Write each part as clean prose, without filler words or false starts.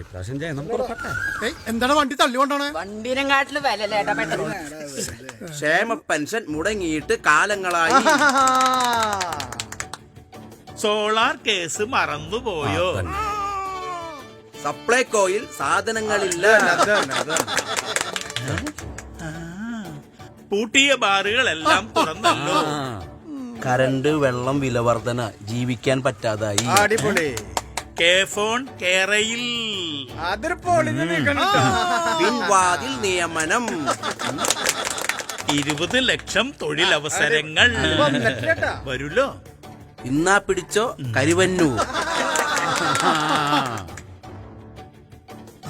ഇപ്രാവശ്യം ജയനം പുറപ്പെട്ടെ. എന്താണ് വണ്ടി തള്ളിക്കൊണ്ടാണ്? വണ്ടിനെങ്കാട്ടില് വിലല്ലേട്ടാ പെട്രോൾ. ക്ഷേമ പെൻഷൻ മുടങ്ങിയിട്ട് കാലങ്ങളായി. സോളാർ കേസ് മറന്നുപോയോ? സപ്ലൈകോയിൽ സാധനങ്ങളില്ല. പൂട്ടിയ ബാറുകളെല്ലാം തുറന്നല്ലോ. കറണ്ട് വെള്ളം വില വർധന ജീവിക്കാൻ പറ്റാതായി. അടിപൊളി. കെ ഫോൺ കേരയിൽ അതൊരു പൊളി. പിൻവാതിൽ നിയമനം. 20 ലക്ഷം തൊഴിലവസരങ്ങൾ വരുല്ലോ. ഇന്നാ പിടിച്ചോ കരുവന്നു.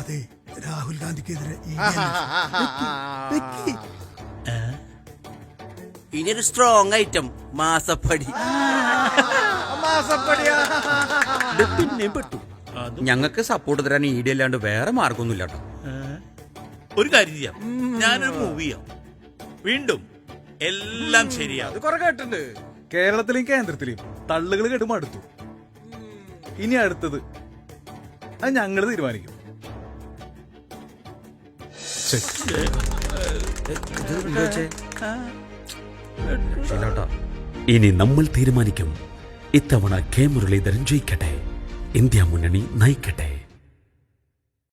അതെ, രാഹുൽ ഗാന്ധിക്കെതിരെ ഇനിയൊരു സ്ട്രോങ് ഐറ്റം മാസപ്പടി. പിന്നെയും പെട്ടു. ഞങ്ങൾക്ക് സപ്പോർട്ട് തരാൻ ഈഡി അല്ലാണ്ട് വേറെ മാർഗമൊന്നുമില്ല കേട്ടോ. ഒരു കാര്യം ചെയ്യാം, ഞാനൊരു മൂവിയാം. വീണ്ടും എല്ലാം ശരിയാവും. കുറെ കേട്ടിട്ടുണ്ട്. കേരളത്തിലെയും കേന്ദ്രത്തിലെയും തള്ളുകൾ കേട്ട് മടുത്തു. ഇനി അടുത്തത് അത് ഞങ്ങള് തീരുമാനിക്കും. ഇനി നമ്മൾ തീരുമാനിക്കും. ഇത്തവണ കെ മുരളീധരൻ ജയിക്കട്ടെ, ഇന്ത്യ മുന്നണി നയിക്കട്ടെ.